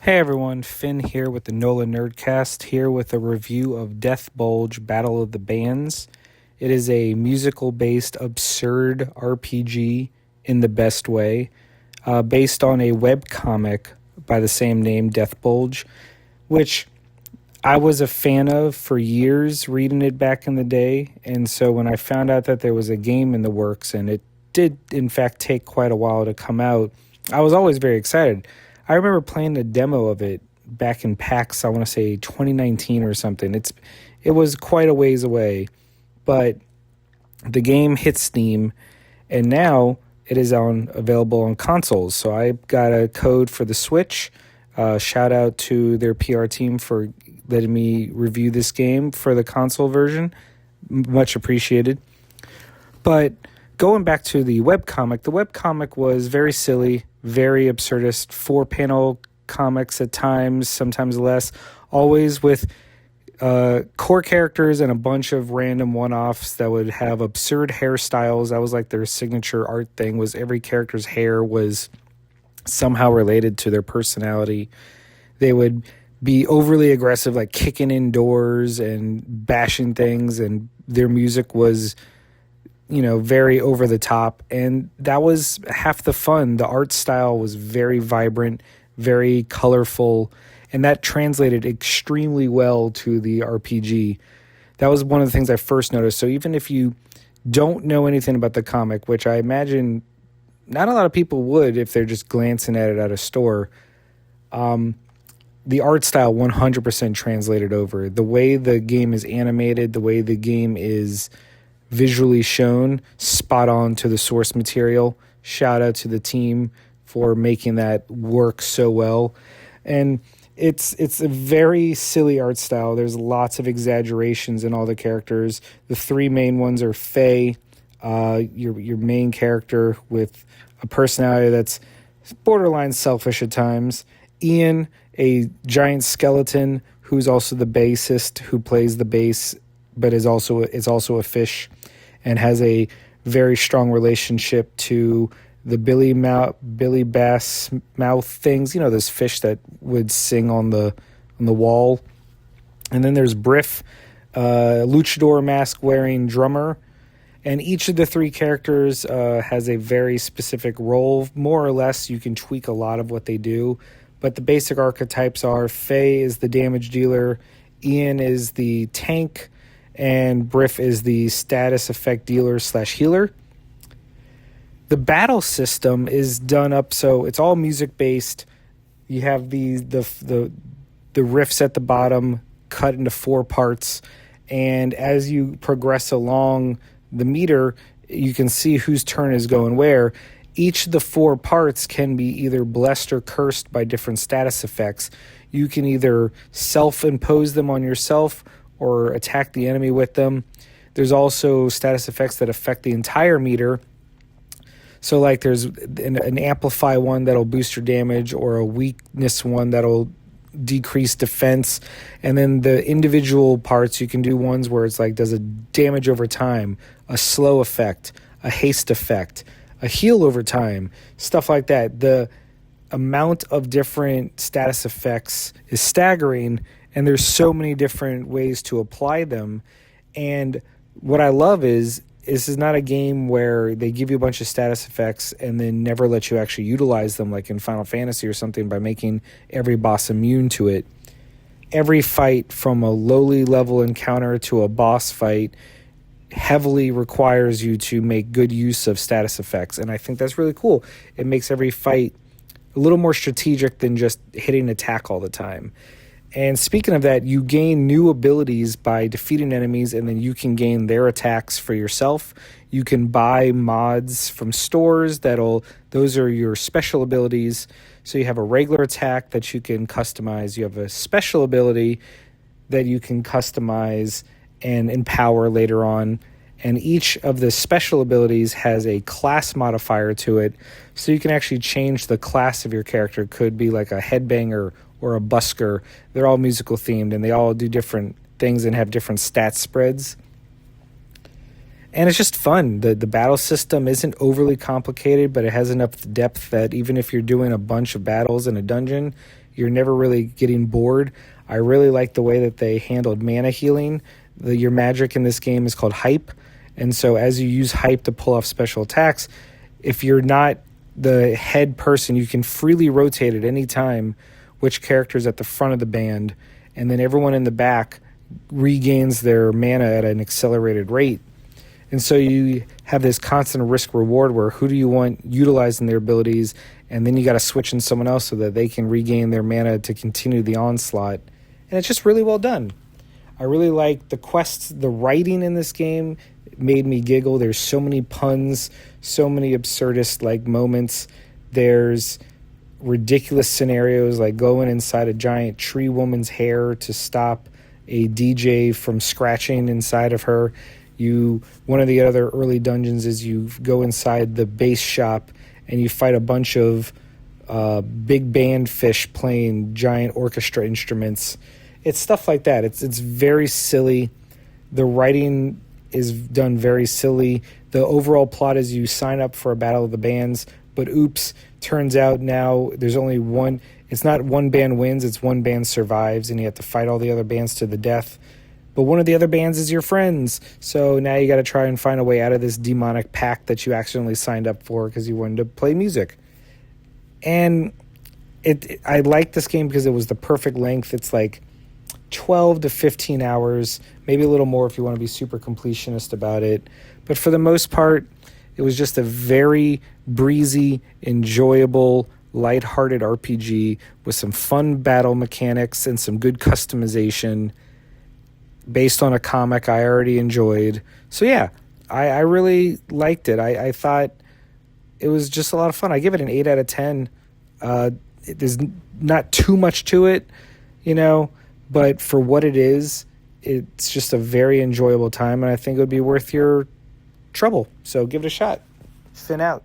Hey everyone, Finn here with the NOLA Nerdcast, here with a review of Deathbulge Battle of the Bands. It is a musical based absurd RPG in the best way, based on a webcomic by the same name, Deathbulge, which I was a fan of for years, reading it back in the day. And so when I found out that there was a game in the works, and it did in fact take quite a while to come out, I was always very excited. I remember playing a demo of it back in PAX, I want to say 2019 or something. It was quite a ways away, but the game hit Steam, and now it is available on consoles. So I got a code for the Switch. Shout out to their PR team for letting me review this game for the console version. Much appreciated. But going back to the webcomic was very silly, very absurdist, 4-panel comics at times, sometimes less, always with core characters and a bunch of random one-offs that would have absurd hairstyles. That was like their signature art thing, was every character's hair was somehow related to their personality. They would be overly aggressive, like kicking in doors and bashing things, and their music was very over the top, and that was half the fun. The art style was very vibrant, very colorful, and that translated extremely well to the RPG. That was one of the things I first noticed. So even if you don't know anything about the comic, which I imagine not a lot of people would if they're just glancing at it at a store, the art style 100% translated over. The way the game is animated, the way the game is visually shown, spot on to the source material. Shout out to the team for making that work so well. And it's a very silly art style. There's lots of exaggerations in all the characters. The three main ones are Faye, your main character with a personality that's borderline selfish at times. Ian, a giant skeleton who's also the bassist, who plays the bass but is also a fish, and has a very strong relationship to the Billy Bass mouth things. Those fish that would sing on the wall. And then there's Briff, luchador mask wearing drummer. And each of the three characters has a very specific role. More or less, you can tweak a lot of what they do. But the basic archetypes are Faye is the damage dealer, Ian is the tank, and Briff is the status effect dealer / healer. The battle system is done up so it's all music based. You have the riffs at the bottom cut into 4 parts, and as you progress along the meter, you can see whose turn is going where. Each of the 4 parts can be either blessed or cursed by different status effects. You can either self-impose them on yourself or attack the enemy with them. There's also status effects that affect the entire meter. So like there's an amplify one that'll boost your damage, or a weakness one that'll decrease defense. And then the individual parts, you can do ones where it's like does a damage over time, a slow effect, a haste effect, a heal over time, stuff like that. The amount of different status effects is staggering, and there's so many different ways to apply them. And what I love is this is not a game where they give you a bunch of status effects and then never let you actually utilize them like in Final Fantasy or something by making every boss immune to it. Every fight, from a lowly level encounter to a boss fight, heavily requires you to make good use of status effects, and I think that's really cool. It makes every fight a little more strategic than just hitting attack all the time. And speaking of that, you gain new abilities by defeating enemies, and then you can gain their attacks for yourself. You can buy mods from stores those are your special abilities. So you have a regular attack that you can customize. You have a special ability that you can customize and empower later on. And each of the special abilities has a class modifier to it, so you can actually change the class of your character. It could be like a headbanger or a busker. They're all musical themed, and they all do different things and have different stat spreads. And it's just fun. The battle system isn't overly complicated, but it has enough depth that even if you're doing a bunch of battles in a dungeon, you're never really getting bored. I really like the way that they handled mana healing. Your magic in this game is called hype, and so as you use hype to pull off special attacks, if you're not the head person, you can freely rotate at any time which character's at the front of the band, and then everyone in the back regains their mana at an accelerated rate. And so you have this constant risk reward where who do you want utilizing their abilities, and then you got to switch in someone else so that they can regain their mana to continue the onslaught. And it's just really well done. I really like the quests. The writing in this game made me giggle. There's so many puns, so many absurdist like moments. There's ridiculous scenarios like going inside a giant tree woman's hair to stop a DJ from scratching inside of her. One of the other early dungeons is you go inside the bass shop and you fight a bunch of big band fish playing giant orchestra instruments. It's stuff like that. It's very silly. The writing is done very silly. The overall plot is you sign up for a battle of the bands, but oops, turns out now there's only one. It's not one band wins, it's one band survives, and you have to fight all the other bands to the death. But one of the other bands is your friends. So now you got to try and find a way out of this demonic pact that you accidentally signed up for because you wanted to play music. And I like this game because it was the perfect length. It's like 12 to 15 hours, maybe a little more if you want to be super completionist about it. But for the most part, it was just a very breezy, enjoyable, lighthearted RPG with some fun battle mechanics and some good customization based on a comic I already enjoyed. So yeah, I really liked it. I thought it was just a lot of fun. I give it an 8 out of 10. There's not too much to it, but for what it is, it's just a very enjoyable time, and I think it would be worth your trouble. So give it a shot. Finn out.